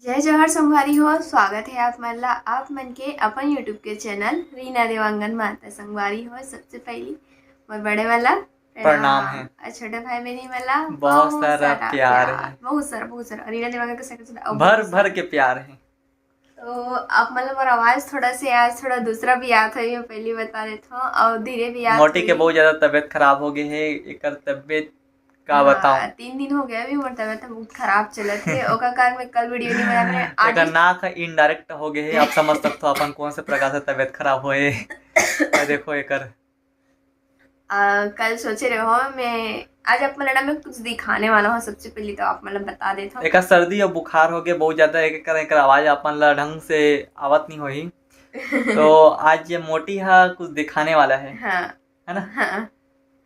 जय जवाहर संगवारी हो। स्वागत है आप मन के अपन यूट्यूब के चैनल रीना देवांगन माता संगवारी हो। सबसे पहली मोर बड़े वाला प्रणाम है। और छोटे भाई बहनी वाला बहुत सारा प्यार है। बहुत सारा रीना देवांगन का सेकंड और भर बहुत भर सारा। के प्यार है। तो आप मतलब मोर आवाज थोड़ा से आज थोड़ा दूसरा भी याद है, मैं पहले बता देता हूँ और धीरे भी याद मोटी के हुई। बहुत ज्यादा तबीयत खराब हो गई है। एकर तबीयत का बताओ। हाँ 3 दिन हो गया अभी मोर तबियत बहुत खराब चलत है। ओका कारण मैं कल वीडियो नहीं बना मैंने आज एकर नाक इनडायरेक्ट हो गए है। आप समझ सकते हो अपन कौन से प्रकार से तबीयत खराब होए। देखो एकर कल सोचे रहे हो मैं आज आप मतलब मैं कुछ दिखाने वाला हूँ। सबसे पहले तो आप मतलब बता देता हूँ। एकर सर्दी और बुखार हो गए बहुत ज्यादा। एकर आवाज अपन ला ढंग से आवत नहीं होही। तो आज ये मोटी हा कुछ दिखाने वाला है हाँ ना? हाँ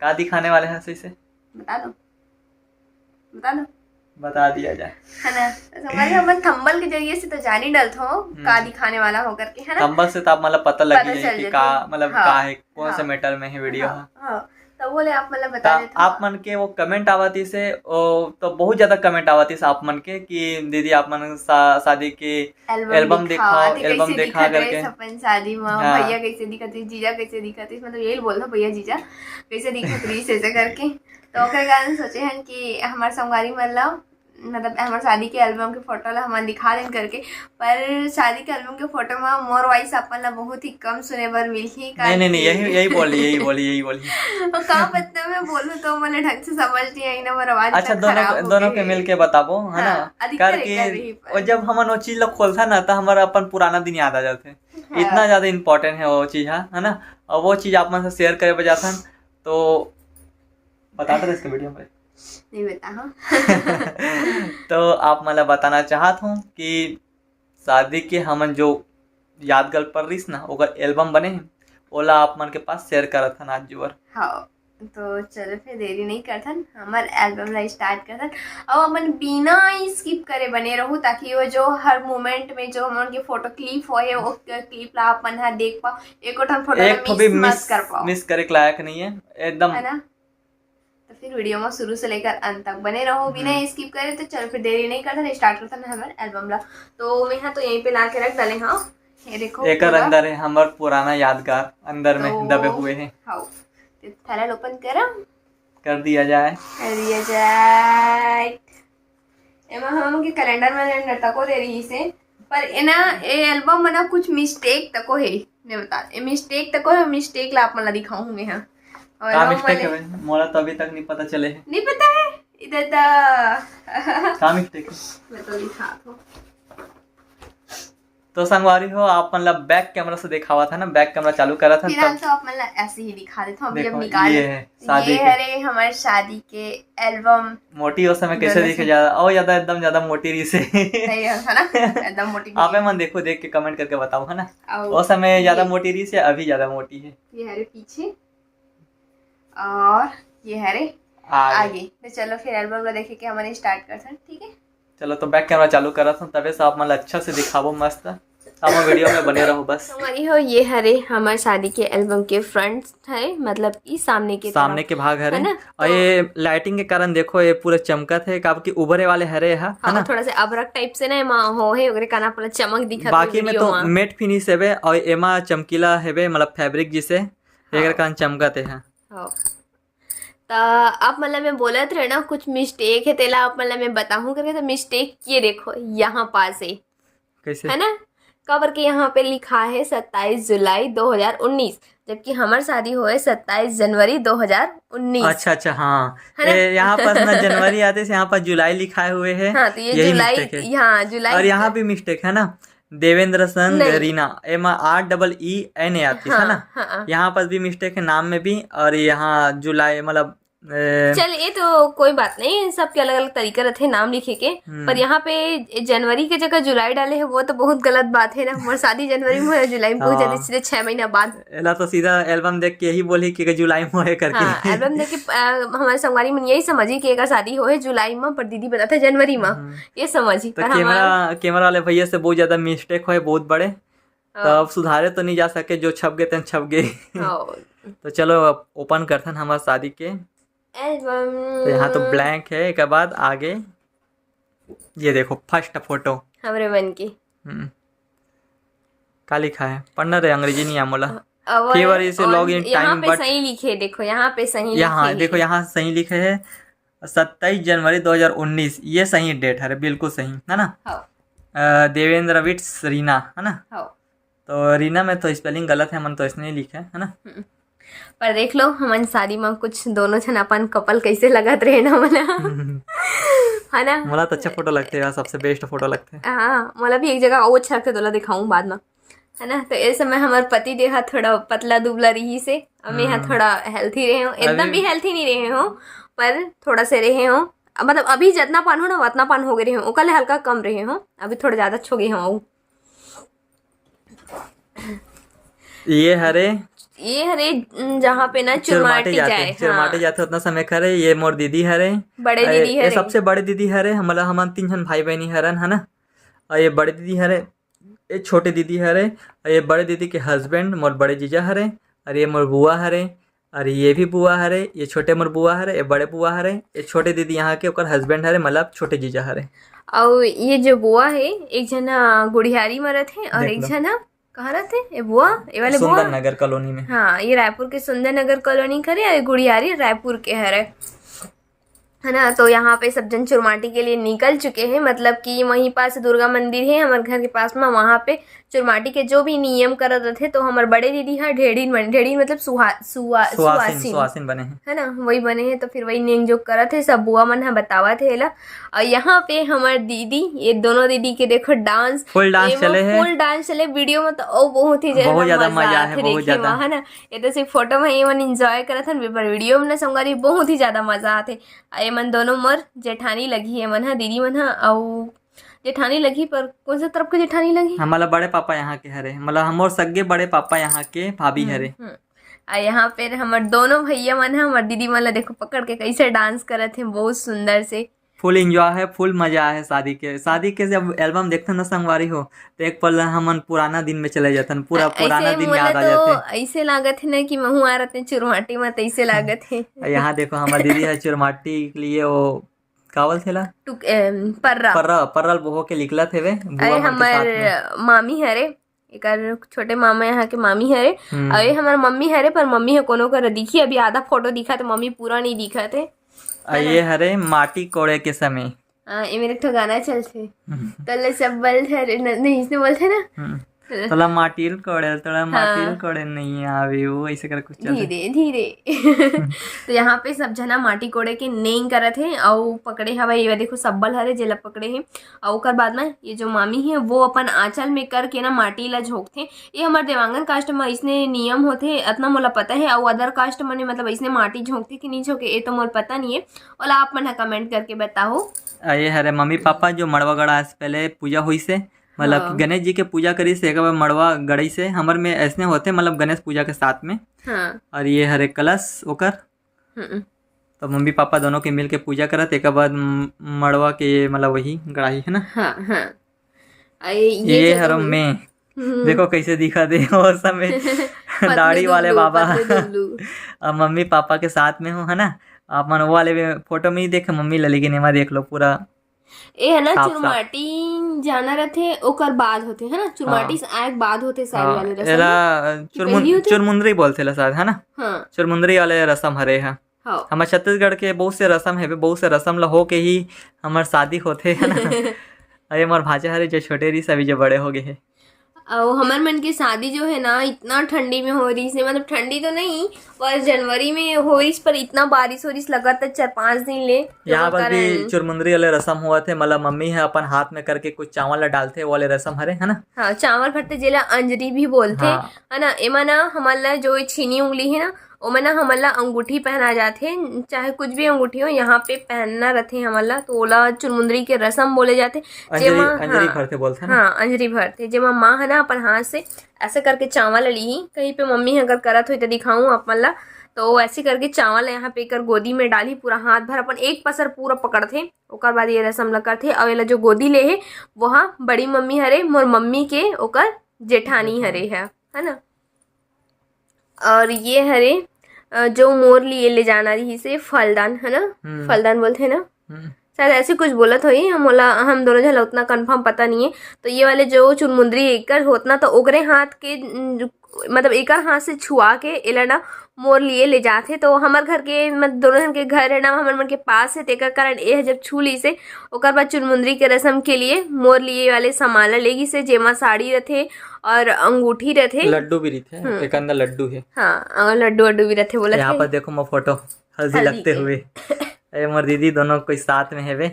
का दिखाने वाले हैं सही से बता दो बता दो बता दिया जाए, है ना। तो हमारे हम थंबल के जरिए से तो जान ही डलता हूँ का दिखाने वाला हो करके, है ना। नंबर से तो आप मतलब पता लग पता ही चल जाए कि जाता का है। मतलब हाँ का है कौन से हाँ मैटर में है वीडियो। हाँ हाँ तो बोले आप मतलब ता बता देते हो। आप मन के वो कमेंट आवती से तो बहुत ज्यादा कमेंट आवती से आप मन के कि दीदी आप मन शादी के एल्बम दिखाओ, एल्बम कैसे दिखा दिखत करके। है अपन शादी में, भैया हाँ कैसे दिखत है, जीजा कैसे दिखत है, मतलब यही बोल दो भैया जीजा कैसे दिखत रही ऐसे करके। तो ओकर कारण सोचे हैं कि हमार संगवारी मतलब हमार शादी के एल्बम के फोटो ला हम दिखा दें करके। पर शादी के एल्बम के फोटो में मोर वॉइस अपन ला बहुत ही कम सुने बर मिलही नहीं काहे नहीं नहीं, यही कि यही बोली यही बोली यही बोली। का मतलब मैं बोलूँ तो मैंने ढंग से समझ नहीं आई ना, मोर आवाज अच्छा इतना खराब हो दोनों गई के है। मिल के बताबो है ना। हाँ अधिकतर करके एक रही और पर जब हमन वो चीज लोग खोलता ना तो हमारा अपन पुराना दिन याद आ जाते। इतना हाँ ज्यादा इम्पोर्टेंट है वो चीज, है ना। और वो चीज आप मन से शेयर करे बजा था तो बताते रहे इसके वीडियो में। नहीं बता हाँ तो आप मतलब बताना चाहत हूँ कि शादी के हमन जो यादगार पर रहीस ना ओकर एल्बम बने हैं ओला आप मन के पास शेयर करत हन आज जुअर। हाँ तो चलो फिर देरी नहीं करथन हमार एल्बम ला स्टार्ट करथन। अब अपन बिना स्किप करे बने रहूं ताकि वो जो हर मोमेंट में जो हमन के फोटो क्लिप होए वो क्लिप ला अपन हा देख पाओ, एको ठन फोटो ला एक तो भी मिस मत कर पाओ, मिस करे के लायक नहीं है एकदम। है ना। तो फिर वीडियो में शुरू से लेकर अंत तक बने रहो बिना स्किप करे। तो चलो फिर देरी नहीं करथन स्टार्ट करथन हमार एल्बम ला। तो मैं हाँ तो यहीं पे ला के रख डाले। हाँ ये देखो एकर पूरा अंदर है हमार पुराना यादगार अंदर में दबे तो हुए हैं। हाँ तो थैला ओपन करा कर दिया जाए। कर दिया जाए। एमा हम के कैलेंडर में तको दे रही से पर एना ए एल्बम में ना कुछ मिस्टेक तको है। ने बता ए मिस्टेक तको है, मिस्टेक ला आप मला दिखाऊंगे। हाँ और का एल्बम मिस्टेक वाले है भाई? मोला तो अभी तक नहीं पता चले है नहीं पता है इधर दा का मिस्टेक है। मैं तो दिखा दूं। तो संगवारी हो आप मतलब बैक कैमरा से दिखावा था ना, बैक कैमरा चालू करा था फिलहाल तब। तो आप मतलब ऐसे ही दिखा देता हूँ अभी जब देखो निकाल ये है शादी ये के है रे हमारे शादी के एल्बम। मोटी उस समय कैसे दोनों दिखे से ज्यादा और ज्यादा एकदम ज्यादा मोटी रही से। नहीं है ना एकदम मोटी आप मन देखो देख के कमेंट करके बताओ, है ना। और उस समय ज्यादा ये मोटी रही से अभी ज्यादा मोटी है। ये है रे पीछे और ये है रे आगे। तो चलो फिर एल्बम में देखे कि हमारे स्टार्ट करते हैं, ठीक है। चलो तो बैक कैमरा चालू करा था तबे से आप मतलब अच्छा से दिखावो मस्त। हम वीडियो में बने रहो बस। हमारी हो ये हरे हमारे शादी के एल्बम के फ्रंट है, मतलब इस सामने के सामने के भाग हरे है ना। और तो ये लाइटिंग के कारण देखो ये पूरा चमकत है काफी उभरे वाले हरे है हाँ ना। थोड़ा सा अबरक टाइप से ना एमा हो है ओकरे काना पूरा चमक दिखत बाकी में तो मेट फिनिश हेबे और एमा चमकीला हेबे मतलब फैब्रिक जिसे एकर कारण चमकत है। हाँ तो आप मतलब मैं बोलत रहे ना कुछ मिस्टेक है तेला आप मतलब मैं बताऊं करके। तो मिस्टेक ये देखो यहाँ पास है कैसे ना। कवर के यहाँ पे लिखा है 27 जुलाई 2019 जबकि हमार शादी हुए 27 जनवरी 2019। अच्छा अच्छा हाँ है ना यहाँ पर ना जनवरी आते से यहाँ पर जुलाई लिखाए हुए है। हाँ तो ये यही जुलाई मिस्टेक है हाँ जुलाई और यहाँ भी मिस्टेक है ना। देवेंद्र संग नहीं रीना एम REEN आती है ना। हाँ हाँ यहाँ पर भी मिस्टेक है नाम में भी और यहाँ जुलाई मतलब चल ये तो कोई बात नहीं, सबके अलग अलग तरीके रहते हैं नाम लिखे के। पर यहाँ पे जनवरी के जगह जुलाई डाले हैं वो तो बहुत गलत बात है ना। हमारी शादी जनवरी में है, जुलाई में बहुत जल्दी सीधे 6 महीना बाद। एला तो सीधा एल्बम देख के यही बोली कि जुलाई में है करके। हाँ एल्बम देख के हमारे संगवारी में यही समझी कि एक शादी हो है जुलाई में पर दीदी बताते जनवरी में, ये समझी। तो पर कैमरा वाले भैया से बहुत ज्यादा मिस्टेक हुए बहुत बड़े। तो अब सुधारे तो नहीं जा सके, जो छप गए थे छप गए। तो चलो अब ओपन करते हैं हमारे शादी के एल्बम। तो यहाँ तो ब्लैंक है। एक बाद आगे ये देखो फर्स्ट फोटो हमरे मन के। का लिखा है पढ़ना रे, अंग्रेजी नहीं आमोला। और Fever is a log in यहाँ time, पे but- सही लिखे, देखो यहाँ पे सही यहाँ लिखे देखो, यहाँ सही लिखे है 27 जनवरी 2019, ये सही डेट है, बिल्कुल सही है ना। हाँ देवेंद्र विट्स रीना है ना। हाँ। तो रीना में तो स्पेलिंग गलत है, मन तो इसने ही लिखा है ना। पर देख लो हमारी शादी में कुछ दोनों जन अपन कपल कैसे लगत रहे ना मला है ना। मोला तो अच्छा फोटो लगते हैं, सबसे बेस्ट फोटो लगते हैं। हाँ मला भी एक जगह और अच्छा लगता, तोला दिखाऊं बाद में, है ना। तो इस समय हमारे पति देहा थोड़ा पतला दुबला रही से, और मैं यहाँ थोड़ा हेल्थी रहे हूँ, एकदम भी हेल्थी नहीं रहे हूँ पर थोड़ा से रहे हूँ, मतलब अभी जितना पान हो ना उतना पान हो गए रहे हूँ, कल हल्का कम रहे हूँ, अभी थोड़ा ज़्यादा छो गए हूँ। ये हरे जहाँ पे ना चुरमाटी जाए, चुरमाटी जाते उतना समय खरे। ये मोर दीदी हरे, बड़े दीदी ये है, सबसे बड़े दीदी हरे, मतलब हम 3 जन भाई बहनी हरन है ना। और ये बड़े दीदी हरे, ये छोटे दीदी हरे, और ये बड़े दीदी के हस्बैंड मोर बड़े जीजा हरे, और ये मोर बुआ हरे, और ये भी बुआ हरे, ये छोटे मोर बुआ हरे, ये बड़े बुआ हरे, ये छोटे दीदी यहाँ के ओकर हस्बैंड हरे, मतलब छोटे जीजा हरे। और ये जो बुआ है एक जना गुड़ियारी मरत है, और एक जना कहाँ रहते ये बुआ, ये वाले बुआ सुंदर नगर कॉलोनी में। हाँ ये रायपुर के सुंदर नगर कॉलोनी करे, और गुड़ियारी रायपुर के हरे, है ना। तो यहाँ पे सब जन चुरमाटी के लिए निकल चुके हैं, मतलब कि वहीं पास दुर्गा मंदिर है हमारे घर के पास में, वहाँ पे चुरमाटी के जो भी नियम करत थे, तो हमारे बड़े दीदी है ढेड़ी मतलब सुहासिन बने हैं, है ना, वही बने हैं। तो फिर वही नियम जो करत थे सब बुआ मन है बतावा थे ला। और यहाँ पे हमारे दीदी, ये दोनों दीदी के देखो डांस, फुल डांस चले हैं, फुल डांस चले वीडियो में, तो ओ बहुत ही ज्यादा मजा है, बहुत ज्यादा, है ना। ये तो सिर्फ फोटो में ये मन एंजॉय करत हन, पर वीडियो में ना संगारी बहुत ही ज्यादा मजा आते। ये मन दोनों मोर जेठानी लगी है मन है, दीदी मन है, और जेठानी लगी, पर कौन सा तरफ के जेठानी लगी, हमारा बड़े पापा यहाँ के हरे, मतलब हम और सगे बड़े पापा यहाँ के भाभी हरे। और यहाँ पे हमारे दोनों भैया मन है, हमारे दीदी मन ला देखो पकड़ के कैसे डांस करत है, बहुत सुंदर से। फुल एंजॉय है, फुल मजा है। शादी के जब एल्बम देखते ना संगवारी हो, तो एक पल हमन पुराना दिन में चले जाते, पूरा पुराना दिन याद आ जाते। ऐसे लागत है ना कि महू आ रहते चुरमाटी में, ऐसे लागत है। यहाँ देखो हमारी दीदी है चुरमाटी के लिए वो कावल थेला पर्रल बोहो के लिखला थे वे। अरे हमार मामी हरे, एक छोटे मामा यहाँ के मामी हरे, अरे हमार मम्मी हरे, पर मम्मी है कोनो कर दिखी, अभी आधा फोटो दिखा तो मम्मी पूरा नहीं दिखा थे। ये हरे माटी कोड़े के समय, ये मेरे तो गाना चलते तले सब बल थे नहीं, इसने बोलते ना तोला माटील कोड़े नहीं आवे, वो ऐसे कर कुछ चलते धीरे धीरे तो यहाँ पे सब जना माटी कोड़े के नेंग करत है, और पकड़े हवा ये देखो सब्बल हरे जेला पकड़े हैं। और ओकर बाद में ये जो मामी है वो अपन आंचल में करके ना माटी ला झोंकते। ये हमारे देवांगन कास्ट में इसने नियम होते, इतना मोला पता है, और अदर कास्ट में मतलब इसने माटी झोंकते कि नहीं झोंके ये तो मोला पता नहीं है, और आप मन कमेंट करके बताओ। ये हरे मम्मी पापा जो मड़वा गड़ा से पहले पूजा हुई से, मतलब गणेश जी के पूजा करी से एक बार मड़वा गड़ई से हमर में ऐसे होते, मतलब गणेश पूजा के साथ में। हाँ। और ये हरे कलश ओकर, तो मम्मी पापा दोनों के मिल के पूजा करत, एक बाद मड़वा के मतलब वही गड़ाई है ना। हाँ हाँ। ये हर में देखो कैसे दिखा दे वो समय दाढ़ी वाले बाबा और मम्मी पापा के साथ में हो, है ना। आप मन वो वाले फोटो में ही देखे मम्मी ललिगे नेमा देख लो पूरा ए है ना। चुरमाटी जाना रहते ओकर बाद होते है ना, चुरमाटी से आए बाद होते सारे वाले रस्म, चुरमुंदरी बोलते ला शायद, है ना। हाँ। चुरमुंदरी वाले रस्म हरे है। हमारे छत्तीसगढ़ के बहुत से रस्म है, बहुत से रस्म ला हो के ही हमार शादी होते है ना। अरे हमारे भाजा हरे जो छोटे रही सभी जो बड़े हो गए है। और हमारे मन की शादी जो है ना इतना ठंडी में हो रही है, मतलब ठंडी तो नहीं पर जनवरी में हो रही, पर इतना बारिश लगा था 4-5 दिन ले। यहाँ पर भी चुरमुंदरी वाले रस्म हुआ थे, मतलब मम्मी है अपन हाथ में करके कुछ चावल डालते वाले रस्म हरे, है ना। हाँ, चावल भरते जेला अंजरी भी बोलते, है ना। एमा ना हमारा जो छीनी उंगली है ना ओमे ना हमारा अंगूठी पहना जाते, चाहे कुछ भी अंगूठी हो यहाँ पे पहनना रहते हमारा, तो ओला चुरमुंदरी के रस्म बोले जाते। अंजरी भरते बोलते हैं। हाँ, अंजरी भरते जेमा माँ है ना अपन हाथ से ऐसे करके चावल ली, कहीं पे मम्मी अगर करत हुई तो दिखाऊं आप मन ला, तो ऐसे करके चावल यहाँ पे कर गोदी में डाली, पूरा हाथ भर अपन एक पसर पूरा पकड़ते, ओकर बाद ये रस्म ला करते। और ये जो गोदी ले है वहाँ बड़ी मम्मी हरे, मोर मम्मी के ओकर जेठानी हरे है ना। और ये हरे जो मोर लिए ले जाना रही से फलदान, है ना। फलदान बोलते हैं ना, शायद ऐसे कुछ बोलत होई, हम दोनों झन उतना कंफर्म पता नहीं है। तो ये वाले जो चुनमुंदरी एकर होतना तो ओकरे हाथ के मतलब एकर हाथ से छुआ के एला ना मोर लिए ले जाथे। तो हमर घर के मतलब दोनों जन के घर है ना हमर मन के पास है, तेकर कारण ए जब छू ली से ओकर बाद चुनमुंदरी के रस्म के लिए मोर लिए वाले सामान ला लेगी से, जेमा साड़ी रथे और अंगूठी रथे, लड्डू भी रथे, एक अंदर लड्डू है। हाँ लड्डू वड्डू भी रथे बोला। यहाँ पर देखो मैं फोटो हल्दी लगते हुए ये मोर दीदी दोनों कोई साथ में हेवे।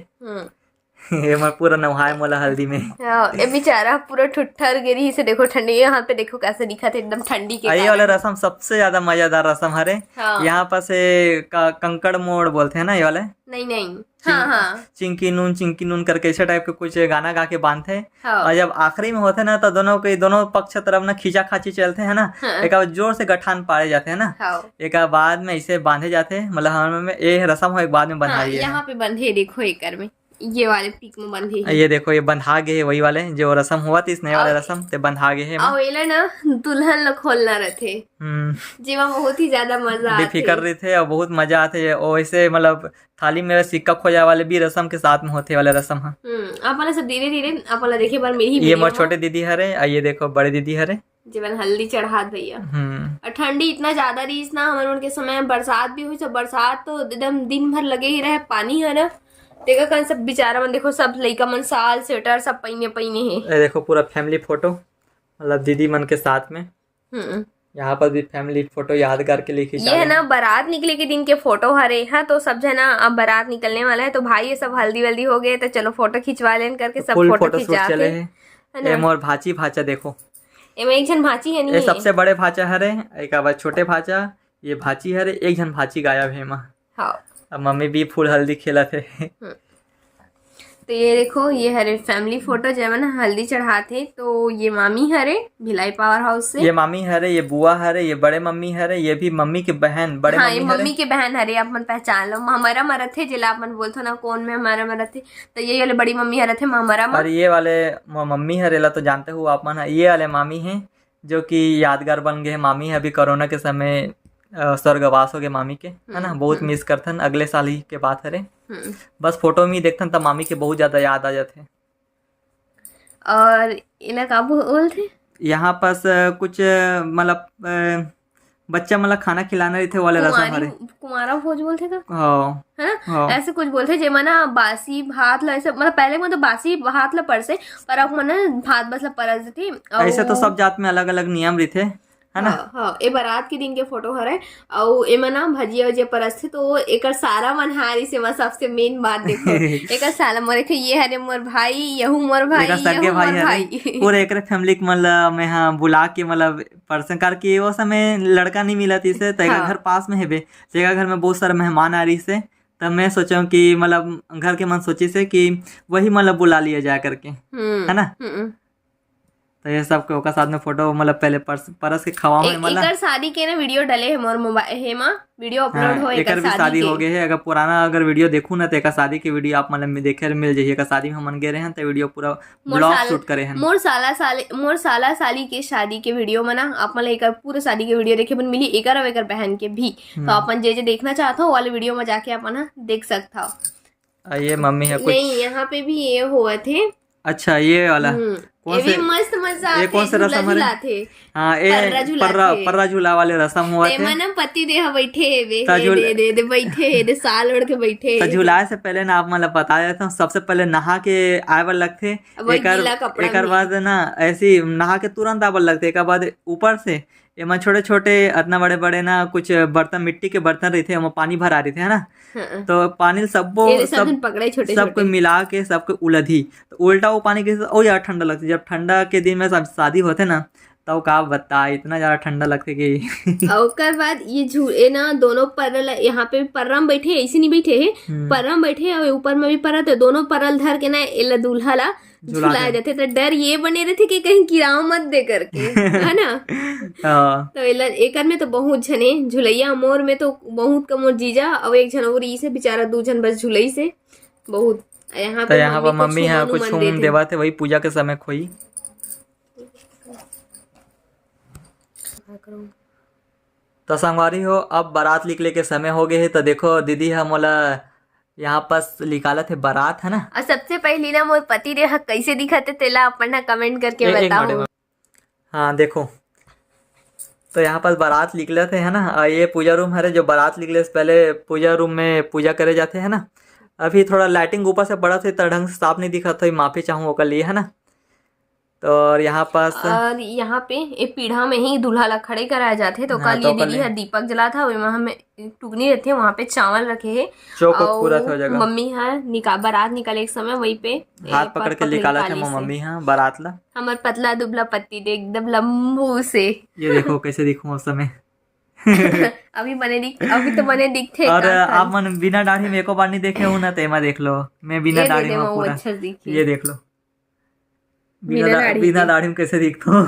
ये मैं पूरा नहाए मोला हल्दी में। ये बेचारा पूरा ठुठर गिरी से, देखो ठंडी यहाँ पे देखो कैसे दिखा थे एकदम ठंडी के। ये वाला रस्म सबसे ज्यादा मजेदार रस्म हरे। हाँ। यहाँ पर से कंकड़ मोड़ बोलते हैं ना ये वाले। नहीं हाँ चिंकी नून करके ऐसे टाइप के कुछ गाना गा के बांधते हैं। हाँ। और जब आखिरी में होते हैं ना तो दोनों पक्ष तरफ ना खींचा खाची चलते हैं ना। हाँ। एक जोर से गठान पाड़े जाते हैं ना। हाँ। एक बाद में ऐसे बांधे जाते हैं, मतलब हमें ये रस्म हो एक बाद में बंधाई है। यहाँ पे बंधे देखो एकर में, ये वाले पीक में बंधे है। ये देखो ये बंधा गए है वही वाले जो रस्म हुआ थी, इस नए वाले रस्म ते बंधा गए है। और एला ना दुल्हन ला खोलना रहते, जेमा बहुत ही ज्यादा मजा आते। बेफिक्र रहे थे और बहुत मजा आते है। और ऐसे मतलब थाली में सिक्का खोजा वाले भी रस्म के साथ में होते वाले रस्म है। अपन सब धीरे धीरे अपन देखे बार मेरी ये मोर छोटे दीदी हरे और ये देखो बड़े दीदी हरे जीवन हल्दी चढ़ात भैया। और ठंडी इतना ज्यादा रही ना हमारे उनके समय, बरसात भी हुई तो बरसात तो एकदम दिन भर लगे ही रहे पानी है ना। देखा कौन सब बेचारा मन देखो सब लड़का मन साल स्वेटर सब पहने है। देखो पूरा फैमिली फोटो मतलब दीदी मन के साथ में। यहाँ पर भी फैमिली फोटो यादगार के लिए खींचा। ये है ना बारात निकले के दिन के फोटो हरे हैं। तो सब है ना अब बारात निकलने वाला है तो भाई ये सब हल्दी वल्दी हो गए तो चलो फोटो खिंचवा लें करके सब फोटो खिंचाते चले हैं। मोर भाची भाचा देखो, एमे एक जन भाची है नहीं, ये सबसे बड़े भाचा हरे, एक आवाज छोटे भाचा, ये भाची हरे, एक जन भाची गायब है माँ। हाँ। अब मम्मी भी फुल हल्दी खेला थे। तो ये देखो ये हरे फैमिली फोटो जब ना हल्दी चढ़ाते। तो ये मामी हरे भिलाई पावर हाउस से, ये मामी हरे, ये बुआ हरे, ये बड़े मम्मी हरे, ये भी मम्मी की बहन बड़े हाँ, ये मम्मी के बहन हरे। अपन पहचान लो हमारा मरत थे जिला अपन बोलते ना कौन में हमारा मरत थे। तो ये वाले बड़ी मम्मी हरे थे हमारा। और ये वाले मम्मी हरे ला तो जानते हो आप मन, ये वाले मामी हैं जो कि यादगार बन गए। मामी है अभी कोरोना के समय स्वर्गवास हो गए मामी के, है ना। बहुत मिस करथन, अगले साल ही के बात हरे। बस फोटो में ही देखथन तब मामी के बहुत ज्यादा याद आ जाते। और इन्हें का बोलते यहाँ पास कुछ मतलब बच्चा मतलब खाना खिलाना रही थे वाले रसम हरे, कुमारा भोज बोलते का है ना, ऐसे कुछ बोलते जेमा ना बासी भात ला ऐसे, मतलब पहले में तो बासी भात ला परसे पर अब मन भात बस ला परस थे। ऐसे तो सब जात में अलग अलग नियम रही थे, है ना। हाँ ये बारात के दिन के फोटो हरे और एमा ना भजिया वजिया परस थे। तो एकर सारा मनहारी से मैं सबसे मेन बात देखो एकर साला मोरे के ये हरे मोर भाई, यहू मोर भाई, सगे भाई पूरे एक फैमिली के मतलब मैं हाँ बुला के मतलब पर्सन करके वो समय लड़का नहीं मिला थी से, तो घर पास में है जगह घर में बहुत सारे मेहमान आ रही से। तब मैं सोचा कि मतलब घर के मन सोची से कि वही मतलब बुला लिया जाए करके, है ना। तो ये सब के साथ में फोटो मतलब पहले परस के खवा में मतलब एकर शादी के ना वीडियो डले है मोर मोबाइल है मां, वीडियो अपलोड हो एकर भी शादी हो गए है। अगर पुराना अगर वीडियो देखूं ना तो एकर शादी के वीडियो आप मतलब देखे मिल जाइए। एकर शादी में हम गए रहे हैं तो वीडियो पूरा ब्लॉग शूट करे हैं। मोर साला साली के शादी के वीडियो में ना आप मतलब एकर पूरे शादी के वीडियो देखे बन मिली एकर और एकर बहन के भी। तो अपन जे देखना चाहता हो वाले वीडियो में जाके अपन देख सकता हो। ये मम्मी है कुछ नहीं यहाँ पे भी ये हुआ थे। अच्छा ये वाला कौन से मस्त मजा ये कौन से रस्म थे? हाँ ये पर्रा झूला वाले रस्म हुआ थे। मना पति देह बैठे दे बैठे दे साल ओढ़ के बैठे। तो झूलाए से पहले ना आप मतलब बता देता हूँ, सबसे पहले नहा के आए बार लगते, एक बाद ना ऐसी नहा के तुरंत आए बार लगते। एक बाद ऊपर से एमा छोटे छोटे इतना बड़े बड़े ना कुछ बर्तन मिट्टी के बर्तन रहे थे, हम पानी भरा रहे थे, है ना। तो पानी सबको मिला के सबको उलधी तो उल्टा वो पानी के ओ यार ठंडा लगती। जब ठंडा के दिन में सब शादी होते ना तो का बता इतना ज्यादा ठंडा लगते कि और बाद ये झूले ना दोनों परल यहाँ पे परम बैठे ऐसे नहीं बैठे है, परम बैठे और ऊपर में भी परत है, दोनों परल धर के ना एला दूल्हा ला झुलाए जाते। तो डर ये बने रहते कि कहीं गिराव मत दे करके, है ना। तो एकर में तो बहुत झने झुलैया, मोर में तो बहुत कम मोर जीजा और एक झन और से बेचारा दू झन बस झुलई से बहुत। यहाँ पे मम्मी यहाँ कुछ होम देवा थे वही पूजा के समय खोई। तो संगवारी हो अब बारात निकले के समय हो गए है। तो देखो दीदी हम मोला यहाँ पास निकाला थे बारात है ना। और सबसे पहली ना मोर पति देव कैसे दिखते तेला अपन ना कमेंट करके एक बताओ। मिनट। हाँ देखो, तो यहाँ पास बारात निकले थे है ना। ये पूजा रूम है जो बारात निकले से पहले पूजा रूम में पूजा करे जाते है ना। अभी थोड़ा लाइटिंग ऊपर से बड़ा थे तो ढंग से साफ नहीं दिखा था, माफी चाहूँ ओकर लिए है ना। तो और यहाँ पास और यहाँ पे एक पीढ़ा में ही दूल्हा ला खड़े कराए जाते तो हाँ, कल तो ये कल दीदी ये- है दीपक जला था वहाँ में टुकनी रहती है, वहाँ पे चावल रखे है चौक पूरा था जगह। मम्मी है बारात निकाले एक समय वहीं पे हाथ पकड़ के निकाला था मम्मी हाँ बारात ला। हमार पतला दुबला पति दे एकदम लंबू से ये देखो कैसे दिखूं उस समय। अभी तो बने दिखते और आप मन बिना दाढ़ी में एको बार नहीं देखे हूँ ना, तेमा देख लो मैं बिना दाढ़ी में पूरा। अच्छा दिखे ये देख लो बिना बिना दाढ़ी में कैसे दिखता हूँ।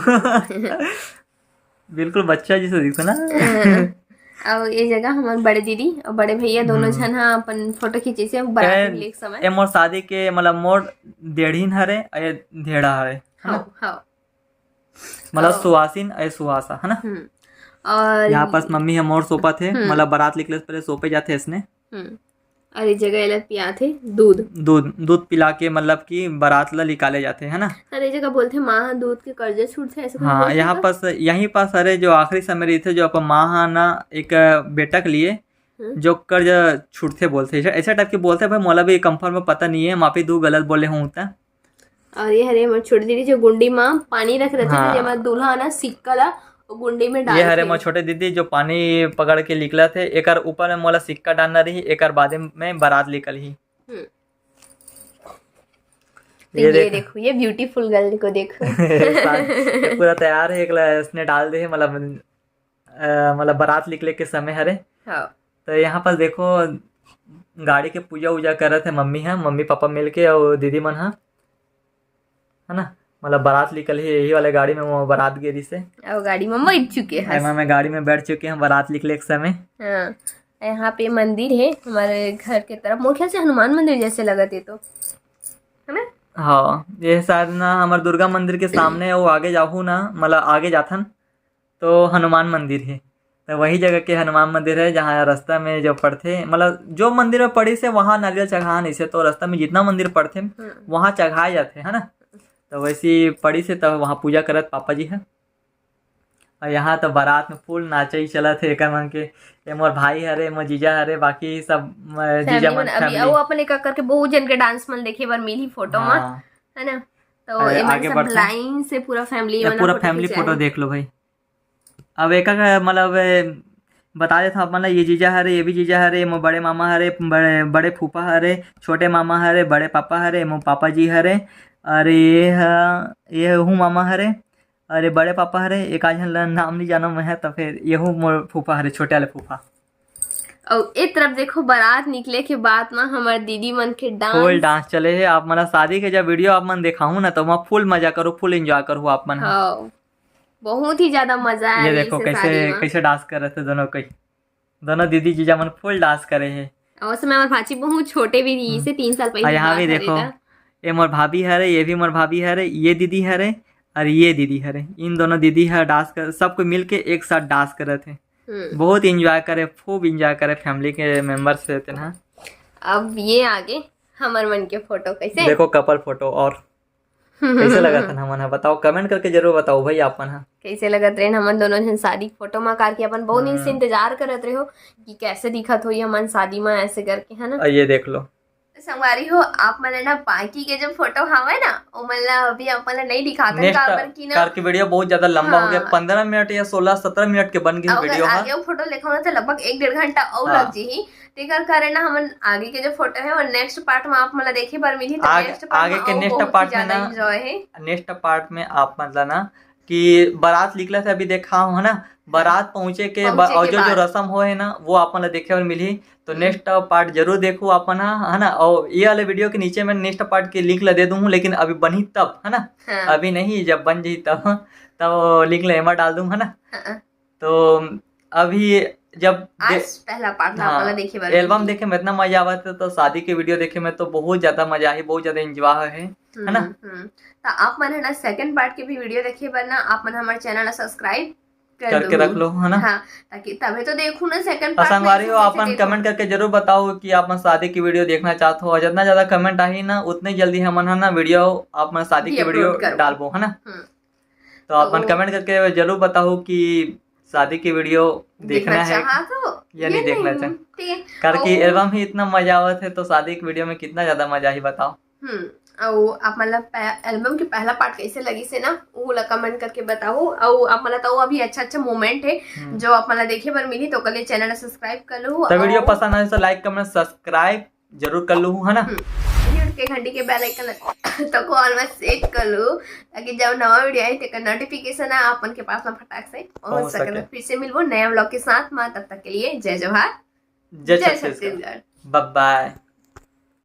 बिल्कुल बच्चा जैसे दिखता ना। और ये जगह हमारे बड़े दीदी और बड़े भैया दोनों जन हाँ अपन फोटो खींचे से बारात के समय। ए मोर शादी के मतलब मोर डेढ़ीन हरे ए ढेड़ा हरे हाँ मतलब सुहासिन ए सुहासा है ना। और यहाँ पास मम्मी है मोर सोपा थे मतलब बारात निकले से पहले सोपे जाते इसने। और इस जगह अलग पिया थे दूध पिला के मतलब कि बारात ला निकाले जाते है ना। अरे जगह बोलते माँ दूध के कर्जे छूट थे ऐसे हाँ यहाँ पास यहीं पास अरे जो आखिरी समय रही थे जो अपन माँ ना एक बेटा के लिए जो कर्ज छूटते बोलते ऐसा टाइप के बोलते भाई मोला भी कंफर्म में पता नहीं है, माफी दू गलत बोले हूँ। और ये हरे छोटी दीदी जो गुंडी माँ पानी रख रहे थे जब दूल्हा ना सिक्का ला गुंडी में डाल। ये हरे मोर छोटे दीदी जो पानी पकड़ के निकला थे एक ऊपर में मोला सिक्का डालना रही एक बाद में बारात निकल ही। ये देखो ये ब्यूटीफुल गर्ल को देखो। ये पूरा तैयार है, एक इसने डाल दे मतलब बारात निकले के समय हरे। तो यहाँ पर देखो गाड़ी के पूजा वूजा कर रहे थे मम्मी है मम्मी पापा मिलके और दीदी मन है ना। मतलब बारात निकल ही यही वाले गाड़ी में वो बारात गिरी से और गाड़ी में बैठ चुके हैं। मैं गाड़ी में बैठ चुके हैं बारात निकले एक समय। हाँ यहाँ पे मंदिर है हमारे घर के तरफ, मोर ख्याल से हनुमान मंदिर जैसे लगते तो है ना। हाँ ये शायद ना हमारे दुर्गा मंदिर के सामने वो आगे जाहू ना मतलब आगे जाथन तो हनुमान मंदिर है। तो वही जगह के हनुमान मंदिर है जहाँ रास्ता में जो पढ़ते मतलब जो मंदिर में पड़ी से वहाँ नारियल चढ़ा नहीं से, तो रास्ता में जितना मंदिर पढ़ते वहाँ चढ़ाए जाते है ना। तो वैसी पड़ी से तब वहाँ पूजा करत पापा जी है। और यहाँ तो बारात में फुल नाचे ही चला थे एक मन के ये मोर भाई हरे मोर जीजा हरे बाकी सब जीजा मन अभी वो अपन एक करके बहुत जन के डांस मन देखे बार मिली फोटो में है ना। तो आगे सब लाइन से पूरा फैमिली फोटो देख लो भाई। अब एक मतलब बता देता हूँ मतलब ये जीजा हरे ये भी जीजा हरे मोर बड़े मामा हरे बड़े फूफा हरे छोटे मामा हरे बड़े पापा हरे मोर पापा जी हरे। अरे ये हूँ मामा हरे अरे बड़े पापा हरे एक आज नाम नहीं जाना मैं है तो फिर ये हूँ मोर फूफा हरे छोटे वाले फूफा। और एक तरफ देखो बारात निकले के बाद ना हमारे दीदी मन के फुल डांस चले है। आप मतलब शादी के जब वीडियो आप मन दिखाऊँ ना तो वहाँ फुल मजा करो फुल एंजॉय करो आप मन। बहुत ही ज्यादा मजा आया। ये देखो कैसे डांस कर रहे थे दोनों दीदी जीजा मन फुल डांस करे है। और समय हमारे भाची बहुत छोटे भी थी से 3 साल पहले। यहाँ भी देखो ये मोर भाभी हरे ये भी मोर भाभी हरे ये दीदी हरे और ये दीदी हरे इन दोनों दीदी है डांस कर सबको मिलके एक साथ डांस कर रहे थे। बहुत इंजॉय करे खूब इंजॉय करे फैमिली के मेंबर्स रहते ना। अब ये आगे हमारे मन के फोटो कैसे देखो कपल फोटो और कैसे लगा था हमन बताओ कमेंट करके जरूर बताओ भाई आपन हा कैसे लगत रहे हमन दोनों जन शादी फोटो में कार के अपन बहुत दिन से इंतजार करत रहे हो कि कैसे दिखत हो हमन शादी में ऐसे करके है ना। ये देख लो संगवारी हो आप मन ना बाकी के जो फोटो हवे ना वो मतलब अभी अपन नहीं दिखाते काबर की ना कार की वीडियो बहुत ज्यादा लंबा हो गया 15 मिनट या 16-17 मिनट के बन गई वीडियो। आगे वो फोटो लिखा तो लगभग 1-1.5 घंटा और लग जी तेकर करे ना हमन आगे के जो फोटो है वो नेक्स्ट पार्ट में आप मतलब देखे बार मिली तो आगे के नेक्स्ट पार्ट में ना नेक्स्ट पार्ट में आप मतलब ना कि बारात निकला था अभी देखा हो है ना बारात पहुंचे के और जो रस्म हो है ना वो अपन देखे और मिली। तो नेक्स्ट पार्ट जरूर देखो अपन है ना। और ये वाले वीडियो के नीचे मैं नेक्स्ट पार्ट की लिंक ला दे दूँ लेकिन अभी बनी तब है ना अभी नहीं जब बन जाई तब लिंक ला डाल दूँ है ना। तो अभी जब पहला पार्ट देखिए एल्बम देखे में इतना मजा आवा था तो शादी के वीडियो देखे में तो बहुत ज्यादा मजा आई बहुत ज्यादा एंजॉय है ना। तो आप मन है ना सेकंड पार्ट के भी वीडियो देखिए पर ना आप मन हमारे चैनल सब्सक्राइब करके रख लो, है ना। हाँ, ताकि तभी तो देखूं ना सेकंड और पार्ट। संगवारी हो, अपन कमेंट करके जरूर बताओ कि आप शादी की वीडियो देखना चाहते हो, और जितना ज्यादा कमेंट आई ना उतनी जल्दी हम है ना वीडियो आप शादी की वीडियो डालबो, है ना। तो अपन कमेंट करके जरूर बताओ कि शादी की वीडियो देखना है या नहीं देखना चाहिए, करके एल्बम ही इतना मजा आवत है तो शादी की वीडियो में कितना ज्यादा मजा ही बताओ। और आप मतलब एल्बम के पहला पार्ट कैसे लगी से ना वो कमेंट करके बताओ। और आप मतलब तो अभी अच्छा मोमेंट है जो आप मतलब देखे पर मिली, तो कल चैनल सब्सक्राइब कर लो। तो वीडियो पसंद आए तो लाइक कमेंट सब्सक्राइब जरूर कर लो, है ना। के घंटी के बेल आइकन तो को ऑल में सेट कर लो, ताकि जब नवा वीडियो आए तो नोटिफिकेशन है अपन के पास में फटाक से पहुंच सके। फिर से मिलबो नया व्लॉग के साथ में, तब तक के लिए जय जोहार, जय छत्तीसगढ़, बाय बाय।